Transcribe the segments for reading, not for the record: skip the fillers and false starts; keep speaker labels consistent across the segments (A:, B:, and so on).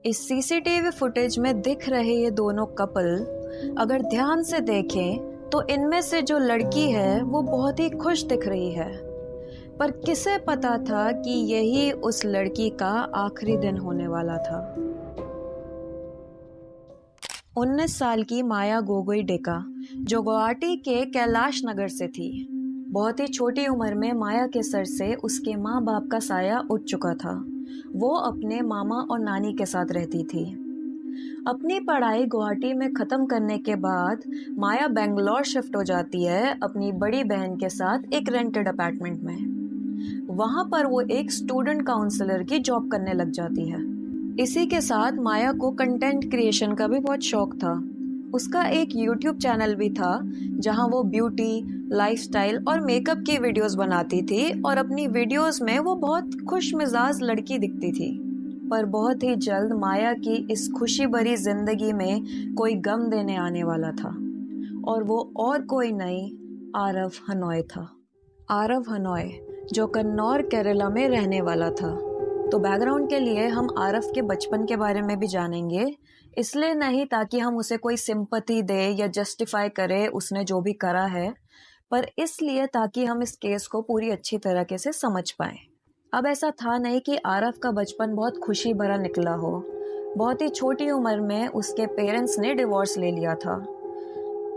A: इस CCTV footage में दिख रहे ये दोनों कपल अगर ध्यान से देखें तो इनमें से जो लड़की है वो बहुत ही खुश दिख रही है। पर किसे पता था कि यही उस लड़की का आखिरी दिन होने वाला था। 19 साल की माया गोगोई डेका जो गुवाहाटी के कैलाश नगर से थी। बहुत ही छोटी उम्र में माया के सर से उसके माँ बाप का साया उठ चुका था। वो अपने मामा और नानी के साथ रहती थी। अपनी पढ़ाई गुवाहाटी में ख़त्म करने के बाद माया बेंगलोर शिफ्ट हो जाती है अपनी बड़ी बहन के साथ एक रेंटेड अपार्टमेंट में। वहाँ पर वो एक स्टूडेंट काउंसलर की जॉब करने लग जाती है। इसी के साथ माया को कंटेंट क्रिएशन का भी बहुत शौक था। उसका एक यूट्यूब चैनल भी था जहां वो ब्यूटी, लाइफस्टाइल और मेकअप की वीडियोस बनाती थी और अपनी वीडियोस में वो बहुत खुश मिजाज लड़की दिखती थी। पर बहुत ही जल्द माया की इस खुशी भरी जिंदगी में कोई गम देने आने वाला था और वो और कोई नहीं आरव हनॉय था। आरव हनॉय जो कन्नौर केरला में रहने वाला था। तो बैकग्राउंड के लिए हम आरव के बचपन के बारे में भी जानेंगे, इसलिए नहीं ताकि हम उसे कोई सिंपैथी दे या जस्टिफाई करे उसने जो भी करा है, पर इसलिए ताकि हम इस केस को पूरी अच्छी तरीके से समझ पाएं। अब ऐसा था नहीं कि आरव का बचपन बहुत खुशी भरा निकला हो। बहुत ही छोटी उम्र में उसके पेरेंट्स ने डिवोर्स ले लिया था।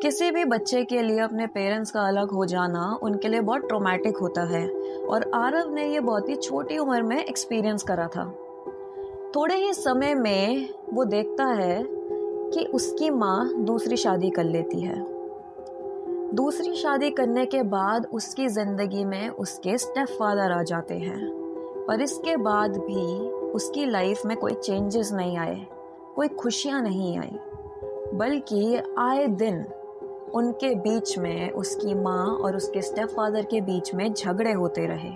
A: किसी भी बच्चे के लिए अपने पेरेंट्स का अलग हो जाना उनके लिए बहुत ट्रॉमेटिक होता है और आरव ने ये बहुत ही छोटी उम्र में एक्सपीरियंस करा था। थोड़े ही समय में वो देखता है कि उसकी माँ दूसरी शादी कर लेती है। दूसरी शादी करने के बाद उसकी ज़िंदगी में उसके स्टेप फादर आ जाते हैं, पर इसके बाद भी उसकी लाइफ में कोई चेंजेस नहीं आए, कोई खुशियाँ नहीं आई, बल्कि आए दिन उनके बीच में, उसकी माँ और उसके स्टेप फादर के बीच में झगड़े होते रहे।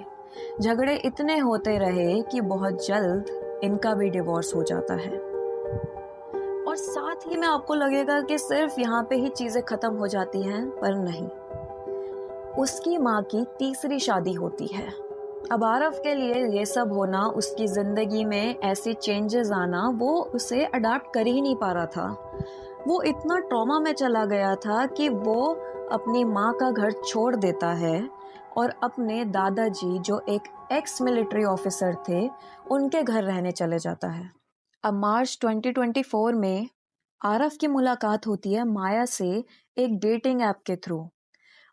A: झगड़े इतने होते रहे कि बहुत जल्द इनका भी डिवोर्स हो जाता है। और साथ ही में आपको लगेगा कि सिर्फ यहाँ पे ही चीज़ें ख़त्म हो जाती हैं, पर नहीं। उसकी माँ की तीसरी शादी होती है। अब आरव के लिए ये सब होना, उसकी ज़िंदगी में ऐसी चेंजेस आना, वो उसे अडाप्ट कर ही नहीं पा रहा था। वो इतना ट्रॉमा में चला गया था कि वो अपनी माँ का घर छोड़ देता है और अपने दादाजी जो एक एक्स मिलिट्री ऑफिसर थे उनके घर रहने चले जाता है। अब मार्च 2024 में आरव की मुलाकात होती है माया से एक डेटिंग ऐप के थ्रू।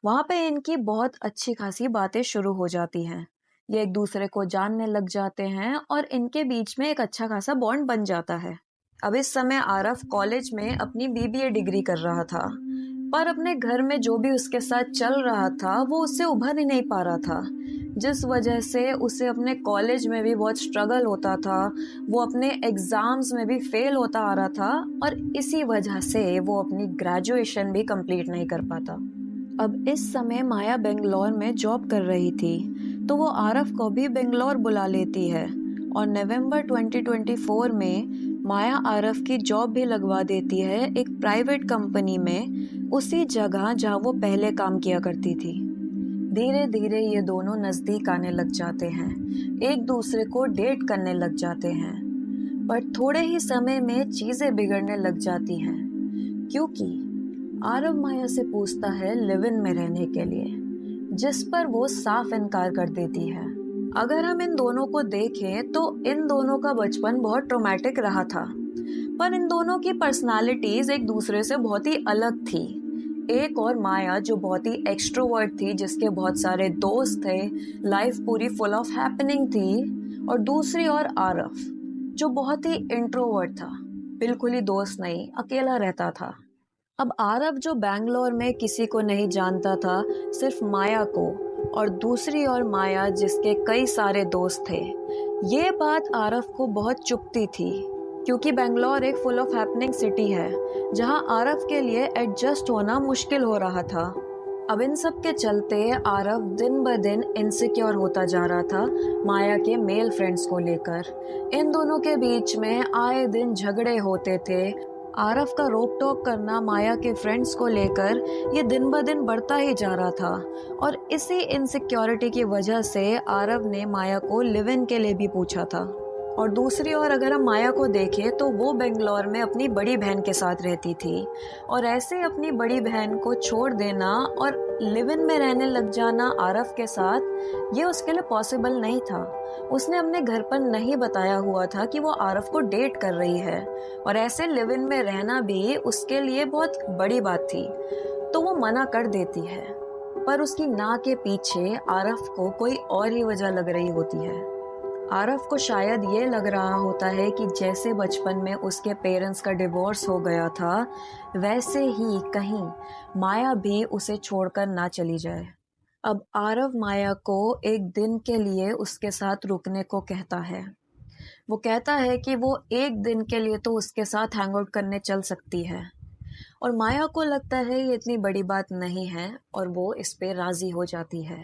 A: वहाँ पे इनकी बहुत अच्छी खासी बातें शुरू हो जाती हैं। ये एक दूसरे को जानने लग जाते हैं और इनके बीच में एक अच्छा खासा बॉन्ड बन जाता है। अब इस समय आरव कॉलेज में अपनी बीबीए डिग्री कर रहा था, पर अपने घर में जो भी उसके साथ चल रहा था वो उससे उभर ही नहीं पा रहा था, जिस वजह से उसे अपने कॉलेज में भी बहुत स्ट्रगल होता था। वो अपने एग्ज़ाम्स में भी फेल होता आ रहा था और इसी वजह से वो अपनी ग्रेजुएशन भी कंप्लीट नहीं कर पाता। अब इस समय माया बेंगलोर में जॉब कर रही थी, तो वो आरव को भी बेंगलोर बुला लेती है और नवंबर 2024 में माया आरव की जॉब भी लगवा देती है एक प्राइवेट कंपनी में, उसी जगह जहां वो पहले काम किया करती थी। धीरे धीरे ये दोनों नज़दीक आने लग जाते हैं, एक दूसरे को डेट करने लग जाते हैं, पर थोड़े ही समय में चीज़ें बिगड़ने लग जाती हैं, क्योंकि आरव माया से पूछता है लिव इन में रहने के लिए, जिस पर वो साफ इनकार कर देती है। अगर हम इन दोनों को देखें तो इन दोनों का बचपन बहुत ट्रॉमेटिक रहा था, पर इन दोनों की पर्सनालिटीज एक दूसरे से बहुत ही अलग थी। एक और माया जो बहुत ही एक्सट्रोवर्ट थी, जिसके बहुत सारे दोस्त थे, लाइफ पूरी फुल ऑफ हैपनिंग थी, और दूसरी और आरव जो बहुत ही इंट्रोवर्ट था, बिल्कुल ही दोस्त नहीं, अकेला रहता था। अब आरव जो बैंगलोर में किसी को नहीं जानता था, सिर्फ माया को, और दूसरी ओर माया जिसके कई सारे दोस्त थे। ये बात आरव को बहुत चुभती थी, क्योंकि बेंगलोर एक फुल ऑफ हैपनिंग सिटी है जहां आरव के लिए एडजस्ट होना मुश्किल हो रहा था। अब इन सब के चलते आरव दिन ब दिन इनसिक्योर होता जा रहा था माया के मेल फ्रेंड्स को लेकर। इन दोनों के बीच में आए दिन झगड़े होते थे। आरव का रोक टोक करना माया के फ्रेंड्स को लेकर ये दिन ब दिन बढ़ता ही जा रहा था, और इसी इनसिक्योरिटी की वजह से आरव ने माया को लिव इन के लिए भी पूछा था। और दूसरी ओर अगर हम माया को देखें तो वो बेंगलोर में अपनी बड़ी बहन के साथ रहती थी, और ऐसे अपनी बड़ी बहन को छोड़ देना और लिव इन में रहने लग जाना आरव के साथ, ये उसके लिए पॉसिबल नहीं था। उसने अपने घर पर नहीं बताया हुआ था कि वो आरव को डेट कर रही है, और ऐसे लिव इन में रहना भी उसके लिए बहुत बड़ी बात थी, तो वो मना कर देती है। पर उसकी ना के पीछे आरव को कोई और ही वजह लग रही होती है। आरव को शायद ये लग रहा होता है कि जैसे बचपन में उसके पेरेंट्स का डिवोर्स हो गया था, वैसे ही कहीं माया भी उसे छोड़कर ना चली जाए। अब आरव माया को एक दिन के लिए उसके साथ रुकने को कहता है। वो कहता है कि वो एक दिन के लिए तो उसके साथ हैंग आउट करने चल सकती है, और माया को लगता है ये इतनी बड़ी बात नहीं है, और वो इस पे राजी हो जाती है।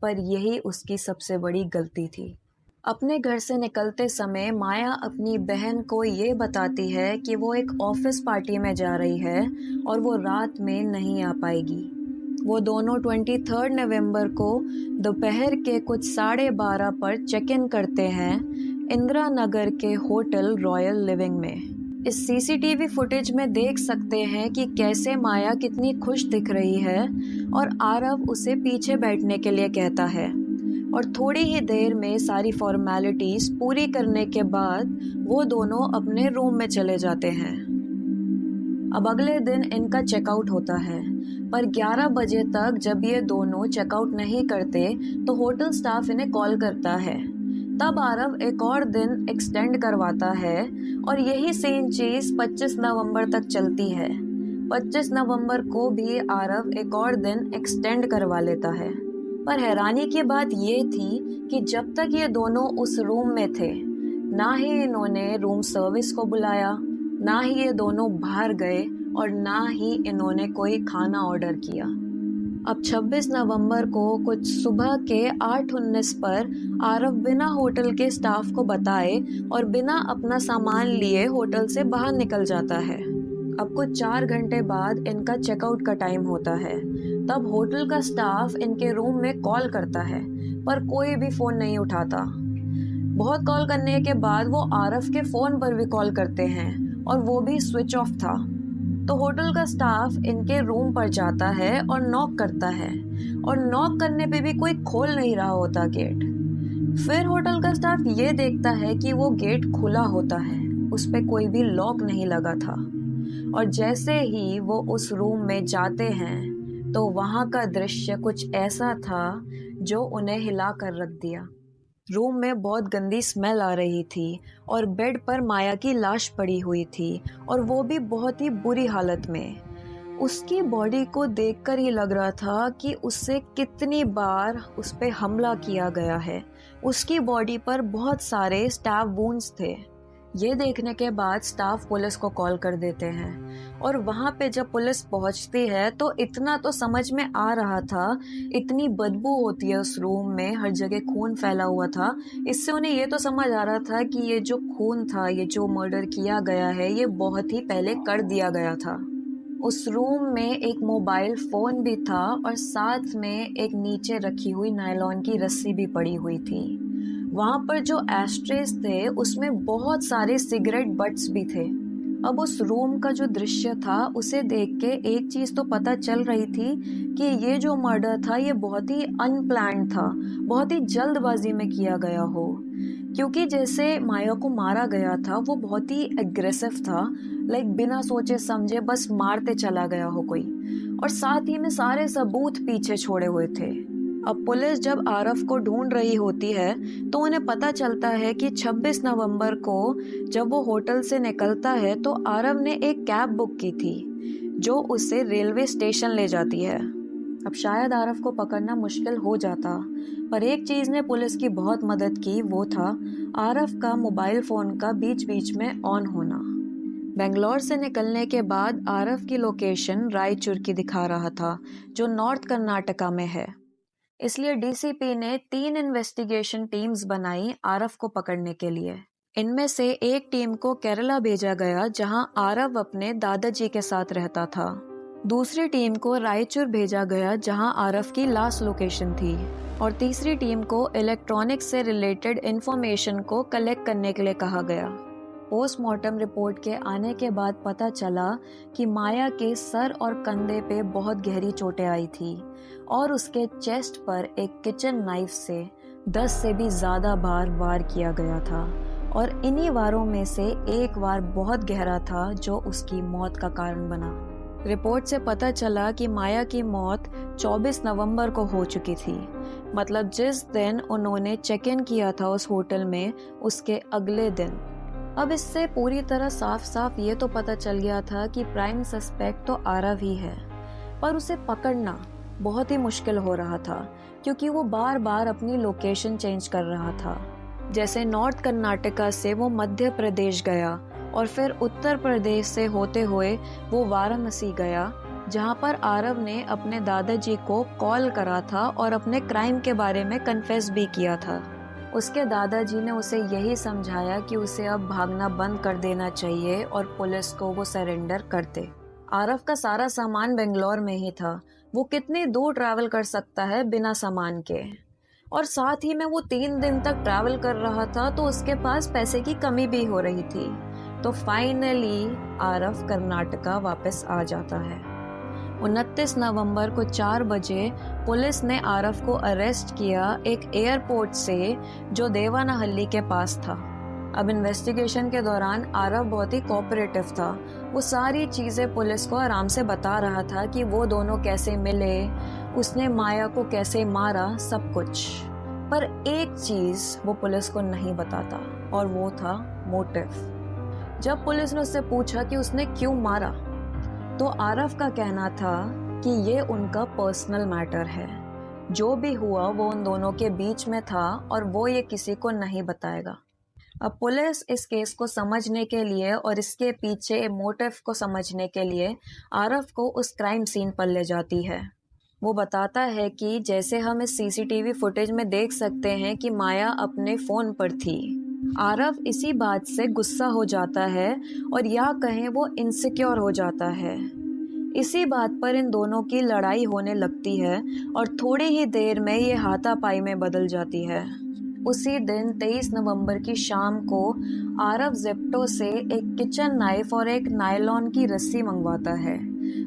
A: पर यही उसकी सबसे बड़ी गलती थी। अपने घर से निकलते समय माया अपनी बहन को ये बताती है कि वो एक ऑफिस पार्टी में जा रही है और वो रात में नहीं आ पाएगी। वो दोनों 23 नवंबर को दोपहर के कुछ 12:30 पर चेक इन करते हैं इंदिरा नगर के होटल रॉयल लिविंग में। इस सीसीटीवी फुटेज में देख सकते हैं कि कैसे माया कितनी खुश दिख रही है, और आरव उसे पीछे बैठने के लिए कहता है, और थोड़ी ही देर में सारी फॉर्मेलिटीज पूरी करने के बाद वो दोनों अपने रूम में चले जाते हैं। अब अगले दिन इनका चेकआउट होता है, पर 11 बजे तक जब ये दोनों चेकआउट नहीं करते तो होटल स्टाफ इन्हें कॉल करता है। तब आरव एक और दिन एक्सटेंड करवाता है, और यही सेम चीज 25 नवंबर तक चलती है। 25 नवंबर को भी आरव एक और दिन एक्सटेंड करवा लेता है। पर हैरानी की बात ये थी कि जब तक ये दोनों उस रूम में थे, ना ही इन्होंने रूम सर्विस को बुलाया, ना ही ये दोनों बाहर गए, और ना ही इन्होंने कोई खाना ऑर्डर किया। अब 26 नवंबर को कुछ सुबह के 8:19 पर आरव बिना होटल के स्टाफ को बताए और बिना अपना सामान लिए होटल से बाहर निकल जाता है। अब कुछ 4 घंटे बाद इनका चेकआउट का टाइम होता है। तब होटल का स्टाफ इनके रूम में कॉल करता है, पर कोई भी फोन नहीं उठाता। बहुत कॉल करने के बाद वो आरव के फोन पर भी कॉल करते हैं, और वो भी स्विच ऑफ था। तो होटल का स्टाफ इनके रूम पर जाता है और नॉक करता है, और नॉक करने पे भी कोई खोल नहीं रहा होता गेट। फिर होटल का स्टाफ ये देखता है कि वो गेट खुला होता है, उस पे कोई भी लॉक नहीं लगा था। और जैसे ही वो उस रूम में जाते हैं तो वहाँ का दृश्य कुछ ऐसा था जो उन्हें हिला कर रख दिया। रूम में बहुत गंदी स्मेल आ रही थी, और बेड पर माया की लाश पड़ी हुई थी, और वो भी बहुत ही बुरी हालत में। उसकी बॉडी को देखकर ही लग रहा था कि उससे कितनी बार उस पे हमला किया गया है। उसकी बॉडी पर बहुत सारे स्टैब वुंड्स थे। ये देखने के बाद स्टाफ पुलिस को कॉल कर देते हैं, और वहाँ पे जब पुलिस पहुँचती है तो इतना तो समझ में आ रहा था, इतनी बदबू होती है उस रूम में, हर जगह खून फैला हुआ था। इससे उन्हें ये तो समझ आ रहा था कि ये जो खून था, ये जो मर्डर किया गया है, ये बहुत ही पहले कर दिया गया था। उस रूम में एक मोबाइल फोन भी था, और साथ में एक नीचे रखी हुई नायलॉन की रस्सी भी पड़ी हुई थी। वहाँ पर जो एस्ट्रेस थे उसमें बहुत सारे सिगरेट बट्स भी थे। अब उस रूम का जो दृश्य था उसे देख के एक चीज तो पता चल रही थी कि ये जो मर्डर था ये बहुत ही अनप्लान्ड था, बहुत ही जल्दबाजी में किया गया हो। क्योंकि जैसे माया को मारा गया था वो बहुत ही एग्रेसिव था, लाइक बिना सोचे समझे बस मारते चला गया हो कोई, और साथ ही में सारे सबूत पीछे छोड़े हुए थे। अब पुलिस जब आरव को ढूंढ रही होती है तो उन्हें पता चलता है कि 26 नवंबर को जब वो होटल से निकलता है तो आरव ने एक कैब बुक की थी जो उसे रेलवे स्टेशन ले जाती है। अब शायद आरव को पकड़ना मुश्किल हो जाता, पर एक चीज ने पुलिस की बहुत मदद की, वो था आरव का मोबाइल फोन का बीच बीच में ऑन होना। बेंगलोर से निकलने के बाद आरव की लोकेशन रायचूर की दिखा रहा था, जो नॉर्थ कर्नाटका में है। इसलिए डीसीपी ने 3 इन्वेस्टिगेशन टीम्स बनाई आरव को पकड़ने के लिए। इनमें से एक टीम को केरला भेजा गया, जहां आरव अपने दादाजी के साथ रहता था। दूसरी टीम को रायचूर भेजा गया जहां आरफ की लास्ट लोकेशन थी और तीसरी टीम को इलेक्ट्रॉनिक्स से रिलेटेड इंफॉर्मेशन को कलेक्ट करने के लिए कहा गया। पोस्टमार्टम रिपोर्ट के आने के बाद पता चला कि माया के सर और कंधे पे बहुत गहरी चोटें आई थी और उसके चेस्ट पर एक किचन नाइफ से 10 से भी ज़्यादा बार वार किया गया था और इन्हीं वारों में से एक वार बहुत गहरा था जो उसकी मौत का कारण बना। रिपोर्ट से पता चला कि माया की मौत 24 नवंबर को हो चुकी थी, मतलब जिस दिन उन्होंने चेक इन किया था उस होटल में उसके अगले दिन। अब इससे पूरी तरह साफ साफ ये तो पता चल गया था कि प्राइम सस्पेक्ट तो आरव ही है, पर उसे पकड़ना बहुत ही मुश्किल हो रहा था क्योंकि वो बार बार अपनी लोकेशन चेंज कर रहा था। जैसे नॉर्थ कर्नाटका से वो मध्य प्रदेश गया और फिर उत्तर प्रदेश से होते हुए वो वाराणसी गया, जहां पर आरव ने अपने दादाजी को कॉल करा था और अपने क्राइम के बारे में कन्फेस भी किया था। उसके दादाजी ने उसे यही समझाया कि उसे अब भागना बंद कर देना चाहिए और पुलिस को वो सरेंडर कर दे। आरव का सारा सामान बेंगलोर में ही था, वो कितनी दूर ट्रैवल कर सकता है बिना सामान के, और साथ ही में वो 3 दिन तक ट्रैवल कर रहा था तो उसके पास पैसे की कमी भी हो रही थी। तो फाइनली आरव कर्नाटका वापस आ जाता है। 29 नवंबर को 4 बजे पुलिस ने आरव को अरेस्ट किया एक एयरपोर्ट से जो देवानाहल्ली के पास था। अब इन्वेस्टिगेशन के दौरान आरव बहुत ही कोऑपरेटिव था। वो सारी चीज़ें पुलिस को आराम से बता रहा था कि वो दोनों कैसे मिले, उसने माया को कैसे मारा, सब कुछ। पर एक चीज़ वो पुलिस को नहीं बताता और वो था मोटिव। जब पुलिस ने उससे पूछा कि उसने क्यों मारा, तो आरव का कहना था कि ये उनका पर्सनल मैटर है, जो भी हुआ वो उन दोनों के बीच में था और वो ये किसी को नहीं बताएगा। अब पुलिस इस केस को समझने के लिए और इसके पीछे मोटिव को समझने के लिए आरव को उस क्राइम सीन पर ले जाती है। वो बताता है कि जैसे हम इस सीसीटीवी फुटेज में देख सकते हैं कि माया अपने फ़ोन पर थी। आरव इसी बात से गुस्सा हो जाता है और या कहें वो इनसिक्योर हो जाता है। इसी बात पर इन दोनों की लड़ाई होने लगती है और थोड़ी ही देर में ये हाथापाई में बदल जाती है। उसी दिन 23 नवंबर की शाम को आरव जेप्टो से एक किचन नाइफ और एक नायलॉन की रस्सी मंगवाता है।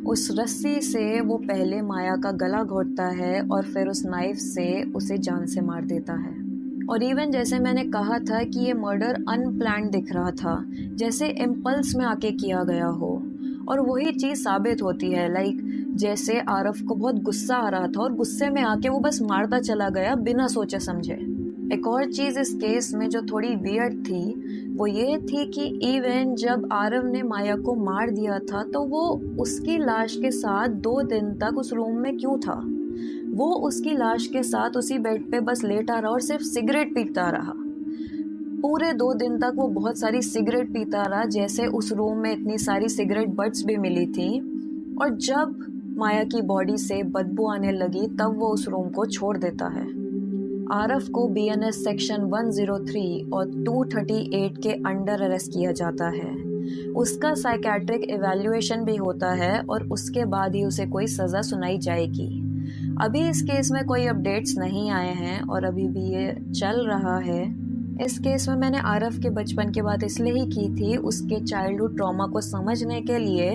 A: उस रस्सी से वो पहले माया का गला घोटता है और फिर उस नाइफ से उसे जान से मार देता है। और इवन जैसे मैंने कहा था कि ये मर्डर अनप्लान्ड दिख रहा था, जैसे इम्पल्स में आके किया गया हो, और वही चीज़ साबित होती है। जैसे आरव को बहुत गुस्सा आ रहा था और गुस्से में आके वो बस मारता चला गया बिना सोचे समझे। एक और चीज़ इस केस में जो थोड़ी वियर्ड थी वो ये थी कि इवन जब आरव ने माया को मार दिया था तो वो उसकी लाश के साथ 2 दिन तक उस रूम में क्यों था? वो उसकी लाश के साथ उसी बेड पे बस लेटा रहा और सिर्फ सिगरेट पीता रहा। पूरे 2 दिन तक वो बहुत सारी सिगरेट पीता रहा, जैसे उस रूम में इतनी सारी सिगरेट बट्स भी मिली थी। और जब माया की बॉडी से बदबू आने लगी तब वो उस रूम को छोड़ देता है। आरव को बीएनएस सेक्शन 103 और 238 के अंडर अरेस्ट किया जाता है। उसका साइकेट्रिक इवैल्यूएशन भी होता है और उसके बाद ही उसे कोई सज़ा सुनाई जाएगी। अभी इस केस में कोई अपडेट्स नहीं आए हैं और अभी भी ये चल रहा है। इस केस में मैंने आरव के बचपन की बात इसलिए ही की थी, उसके चाइल्डहुड ट्रॉमा को समझने के लिए,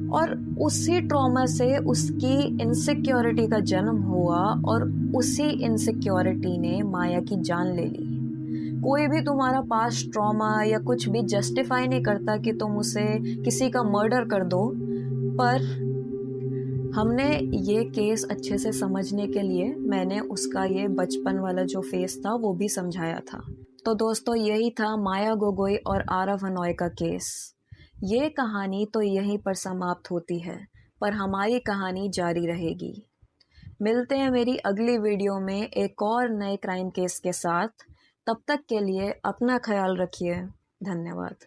A: और उसी ट्रॉमा से उसकी इनसिक्योरिटी का जन्म हुआ और उसी इनसिक्योरिटी ने माया की जान ले ली। कोई भी तुम्हारा पास्ट ट्रॉमा या कुछ भी जस्टिफाई नहीं करता कि तुम उसे किसी का मर्डर कर दो, पर हमने ये केस अच्छे से समझने के लिए मैंने उसका ये बचपन वाला जो फेस था वो भी समझाया था। तो दोस्तों, यही था माया गोगोई और आरव हनॉय का केस। ये कहानी तो यहीं पर समाप्त होती है, पर हमारी कहानी जारी रहेगी। मिलते हैं मेरी अगली वीडियो में एक और नए क्राइम केस के साथ। तब तक के लिए अपना ख्याल रखिए। धन्यवाद।